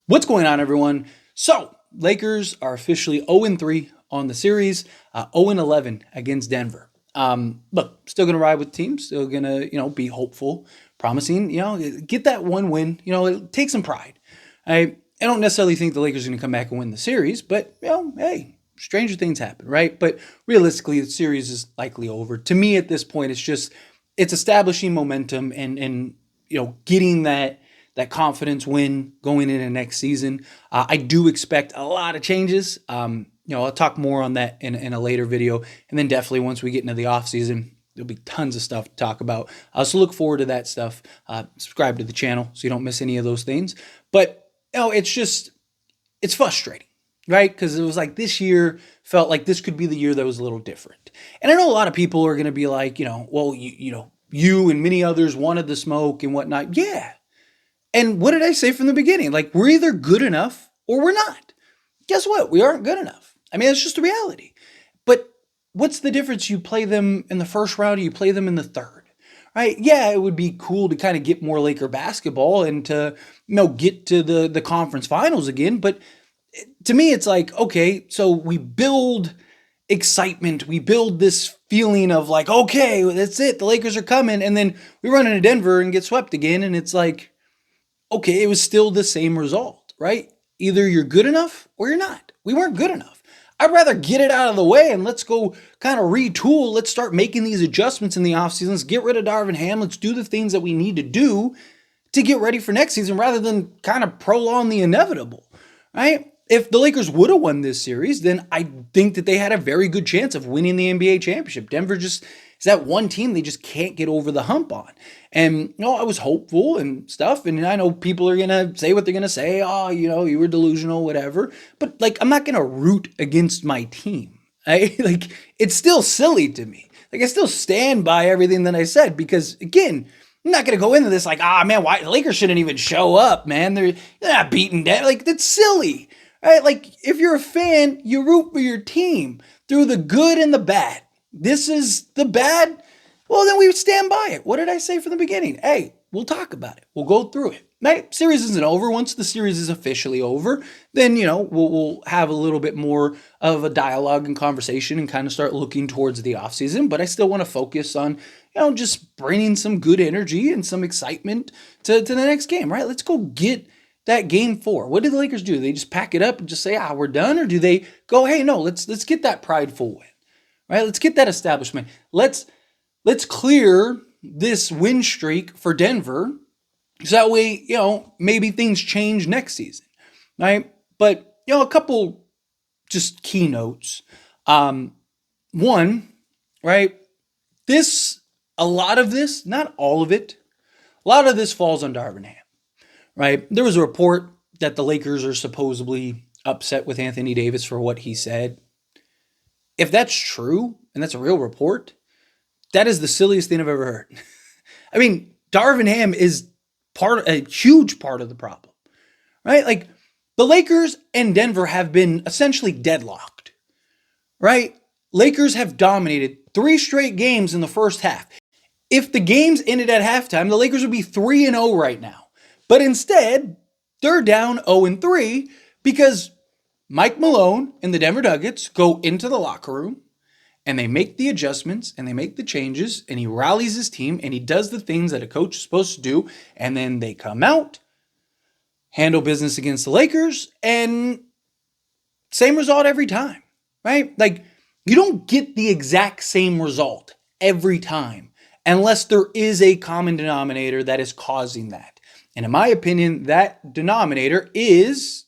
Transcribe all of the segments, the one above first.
What's going on, everyone? So, Lakers are officially 0-3 on the series, 0-11 against Denver. Look, still going to ride with the team, still going to, be hopeful, promising, get that one win, take some pride. I don't necessarily think the Lakers are going to come back and win the series, but, hey, stranger things happen, right? But realistically, the series is likely over. To me, at this point, it's establishing momentum and getting that confidence win going into next season. I do expect a lot of changes. I'll talk more on that in a later video. And then definitely once we get into the offseason, there'll be tons of stuff to talk about. So look forward to that stuff. Subscribe to the channel so you don't miss any of those things. But, it's frustrating, right? Because it was like this year felt like this could be the year that was a little different. And I know a lot of people are going to be like, well, you and many others wanted the smoke and whatnot. Yeah. And what did I say from the beginning? Like, we're either good enough or we're not. Guess what? We aren't good enough. I mean, it's just a reality. But what's the difference? You play them in the first round or you play them in the third, right? Yeah, it would be cool to kind of get more Laker basketball and to, get to the conference finals again. But to me, it's like, okay, so we build excitement. We build this feeling of like, okay, that's it. The Lakers are coming. And then we run into Denver and get swept again. And it's like, okay, it was still the same result, right? Either you're good enough or you're not. We weren't good enough. I'd rather get it out of the way and let's go kind of retool. Let's start making these adjustments in the offseason. Let's get rid of Darvin Ham. Let's do the things that we need to do to get ready for next season rather than kind of prolong the inevitable, right? If the Lakers would have won this series, then I think that they had a very good chance of winning the NBA championship. Denver just is that one team they just can't get over the hump on. And, I was hopeful and stuff. And I know people are going to say what they're going to say. Oh, you were delusional, whatever. But, I'm not going to root against my team. Right? It's still silly to me. I still stand by everything that I said because, again, I'm not going to go into this like, man, why the Lakers shouldn't even show up, man. They're not beating Denver. That's silly. Right? If you're a fan, you root for your team through the good and the bad. This is the bad. Well, then we stand by it. What did I say from the beginning? Hey, we'll talk about it. We'll go through it. Right? Series isn't over. Once the series is officially over, then, we'll have a little bit more of a dialogue and conversation and kind of start looking towards the offseason. But I still want to focus on, just bringing some good energy and some excitement to the next game, right? Let's go get that game 4. What did the Lakers do? They just pack it up and just say, we're done? Or do they go, hey, no, let's get that prideful win, right? Let's get that establishment. Let's clear this win streak for Denver so that way, maybe things change next season, right? But, a couple just keynotes. One, right? A lot of this, not all of it, a lot of this falls on Darvin Ham. Right? There was a report that the Lakers are supposedly upset with Anthony Davis for what he said. If that's true, and that's a real report, that is the silliest thing I've ever heard. I mean, Darvin Ham is a huge part of the problem, right? The Lakers and Denver have been essentially deadlocked, right? Lakers have dominated 3 straight games in the first half. If the games ended at halftime, the Lakers would be 3-0 right now. But instead, they're down 0-3 because Mike Malone and the Denver Nuggets go into the locker room and they make the adjustments and they make the changes and he rallies his team and he does the things that a coach is supposed to do. And then they come out, handle business against the Lakers, and same result every time, right? You don't get the exact same result every time unless there is a common denominator that is causing that. And in my opinion, that denominator is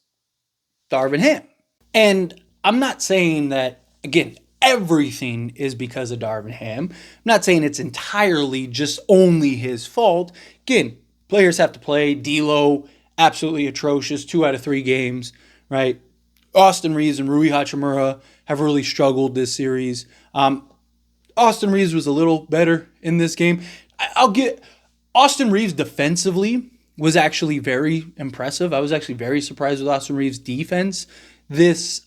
Darvin Ham. And I'm not saying that, again, everything is because of Darvin Ham. I'm not saying it's entirely just only his fault. Again, players have to play. D'Lo, absolutely atrocious, 2 out of 3 games, right? Austin Reeves and Rui Hachimura have really struggled this series. Austin Reeves was a little better in this game. I'll get Austin Reeves defensively was actually very impressive. I was actually very surprised with Austin Reeves' defense this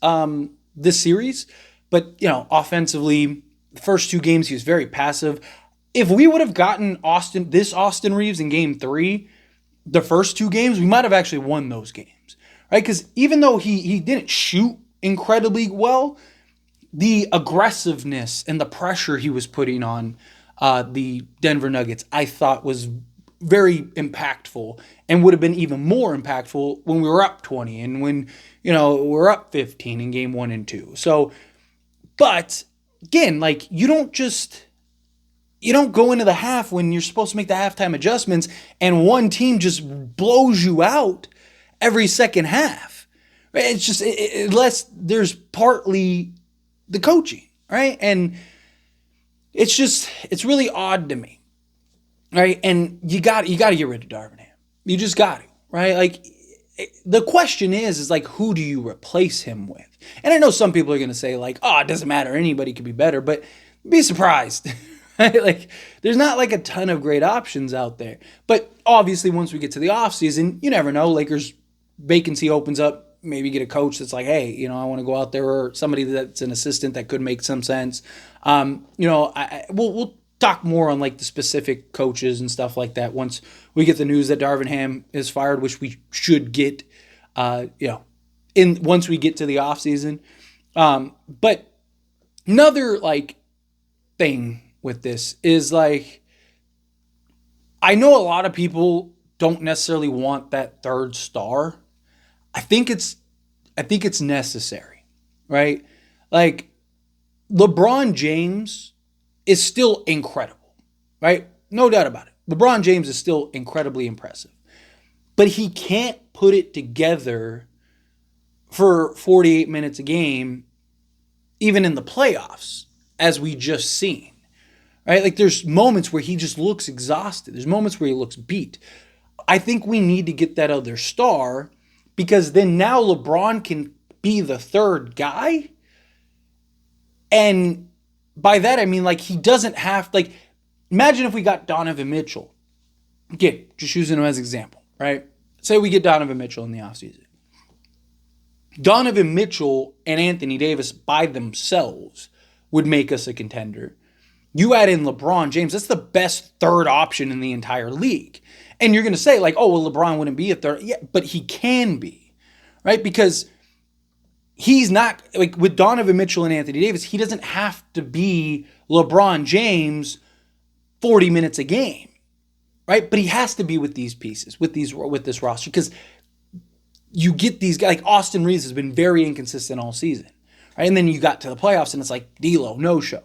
series. But, offensively, the first 2 games, he was very passive. If we would have gotten Austin Reeves in game 3, the first 2 games, we might have actually won those games, right? Because even though he didn't shoot incredibly well, the aggressiveness and the pressure he was putting on the Denver Nuggets, I thought was very impactful and would have been even more impactful when we were up 20 and when, we're up 15 in game 1 and 2. So, but again, like you don't go into the half when you're supposed to make the halftime adjustments and one team just blows you out every second half. Right? It's just, unless there's partly the coaching, right? And it's really odd to me, right? And you got to get rid of Darvin Ham. You just got to, right? Like the question is like, who do you replace him with? And I know some people are going to say like, oh, it doesn't matter. Anybody could be better, but be surprised. Right? Like there's not like a ton of great options out there, but obviously once we get to the offseason, you never know. Lakers vacancy opens up. Maybe get a coach that's like, hey, I want to go out there, or somebody that's an assistant that could make some sense. We'll talk more on like the specific coaches and stuff like that once we get the news that Darvin Ham is fired, which we should get, once we get to the offseason. But another like thing with this is like, I know a lot of people don't necessarily want that third star. I think it's necessary, right? Like LeBron James is still incredible, right? No doubt about it. LeBron James is still incredibly impressive, but he can't put it together for 48 minutes a game, even in the playoffs, as we just seen, right? Like there's moments where he just looks exhausted. There's moments where he looks beat. I think we need to get that other star, because then now LeBron can be the third guy. And by that, I mean, like, he doesn't have, like, imagine if we got Donovan Mitchell. Again, just using him as an example, right? Say we get Donovan Mitchell in the offseason. Donovan Mitchell and Anthony Davis by themselves would make us a contender. You add in LeBron James, that's the best third option in the entire league. And you're going to say like, oh, well, LeBron wouldn't be a third. Yeah, but he can be, right? Because he's not, like with Donovan Mitchell and Anthony Davis, he doesn't have to be LeBron James 40 minutes a game, right? But he has to be with these pieces, with this roster, because you get these guys, like Austin Reeves has been very inconsistent all season, right? And then you got to the playoffs and it's like D'Lo, no show.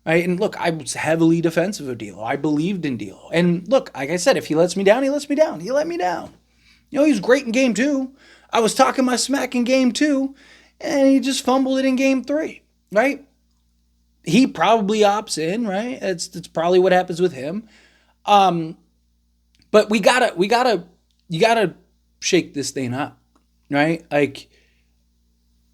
Right? And look, I was heavily defensive of D'Lo. I believed in D'Lo. And look, like I said, if he lets me down, he lets me down. He let me down. He was great in game 2. I was talking my smack in game 2, and he just fumbled it in game 3, right? He probably opts in, right? That's probably what happens with him. But you gotta shake this thing up, right? Like,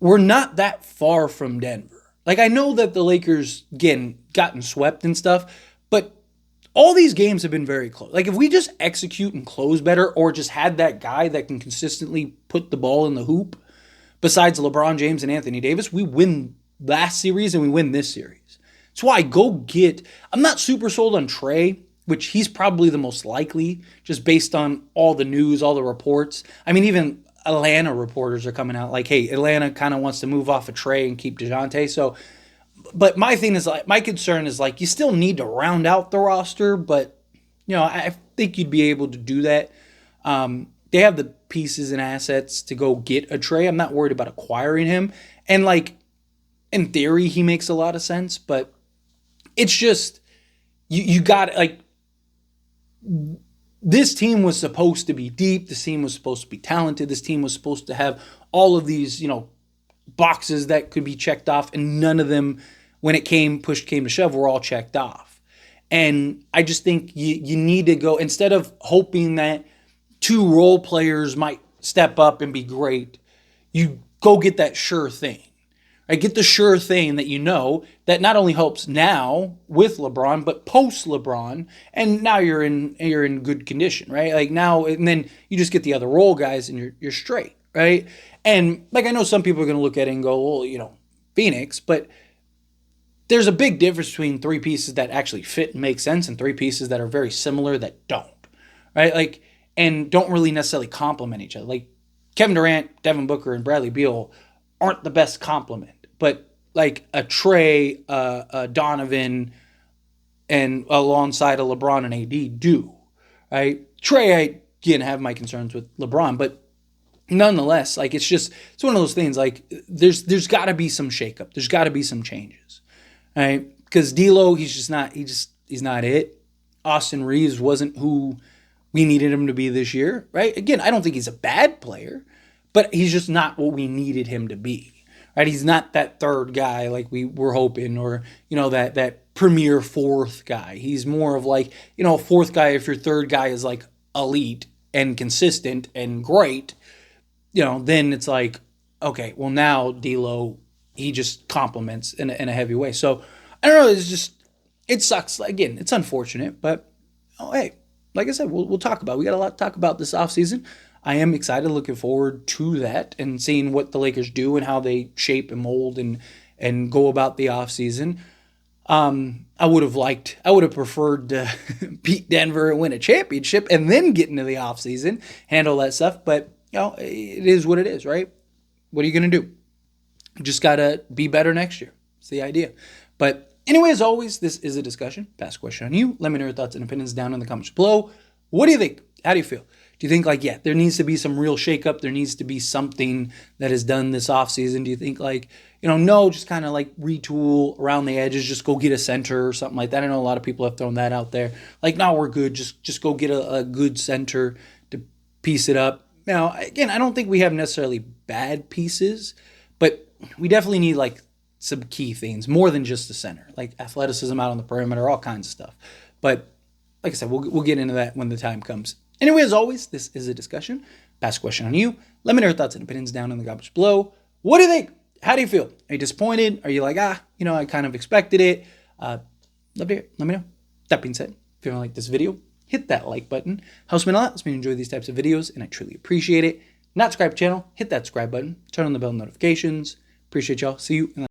we're not that far from Denver. Like, I know that the Lakers, again, gotten swept and stuff, but all these games have been very close. Like, if we just execute and close better, or just had that guy that can consistently put the ball in the hoop, besides LeBron James and Anthony Davis, we win last series and we win this series. That's why I'm not super sold on Trey, which he's probably the most likely, just based on all the news, all the reports. I mean, even Atlanta reporters are coming out like, hey, Atlanta kind of wants to move off of Trey and keep DeJounte. So, but my concern is like, you still need to round out the roster, but I think you'd be able to do that. They have the pieces and assets to go get a Trey. I'm not worried about acquiring him. And like, in theory, he makes a lot of sense, but it's just, you got like, this team was supposed to be deep. This team was supposed to be talented. This team was supposed to have all of these, boxes that could be checked off, and none of them, when push came to shove, were all checked off. And I just think you need to go, instead of hoping that 2 role players might step up and be great, you go get that sure thing. Right? Get the sure thing that that not only helps now with LeBron, but post LeBron, and now you're in good condition, right? Like now, and then you just get the other role guys, and you're straight, right? And like, I know some people are going to look at it and go, well, Phoenix, but there's a big difference between 3 pieces that actually fit and make sense and 3 pieces that are very similar that don't, right? Like, and don't really necessarily complement each other. Like, Kevin Durant, Devin Booker, and Bradley Beal aren't the best complement, but like a Trey, a Donovan, and alongside a LeBron and AD do, right? Trey, I again have my concerns with LeBron, but nonetheless, like it's one of those things. Like there's got to be some shakeup. There's got to be some changes, right? Because D'Lo, he's not it. Austin Reeves wasn't who we needed him to be this year, right? Again, I don't think he's a bad player, but he's just not what we needed him to be, right? He's not that third guy like we were hoping, or that premier fourth guy. He's more of like a fourth guy if your third guy is like elite and consistent and great. Then it's like, okay, well now D'Lo, he just compliments in a heavy way. So I don't know. It sucks. Again, it's unfortunate, but hey, like I said, we'll talk about it. We got a lot to talk about this offseason. I am excited, looking forward to that and seeing what the Lakers do and how they shape and mold and go about the offseason. I would have preferred to beat Denver and win a championship and then get into the offseason, handle that stuff. But, it is what it is, right? What are you going to do? You just got to be better next year. It's the idea. But anyway, as always, this is a discussion. Pass a question on you. Let me know your thoughts and opinions down in the comments below. What do you think? How do you feel? Do you think there needs to be some real shakeup? There needs to be something that is done this offseason? Do you think no, just kind of like retool around the edges, just go get a center or something like that? I know a lot of people have thrown that out there. Like, no, we're good. Just go get a good center to piece it up. Now, again, I don't think we have necessarily bad pieces, but we definitely need like some key things, more than just the center, like athleticism out on the perimeter, all kinds of stuff. But like I said, we'll get into that when the time comes. Anyway, as always, this is a discussion. Pass a question on you. Let me know your thoughts and opinions down in the comments below. What do you think? How do you feel? Are you disappointed? Are you like, I kind of expected it? Love to hear it. Let me know. That being said, if you like this video, hit that like button. Helps me a lot. Helps me enjoy these types of videos, and I truly appreciate it. Not subscribe to the channel, hit that subscribe button. Turn on the bell notifications. Appreciate y'all. See you in the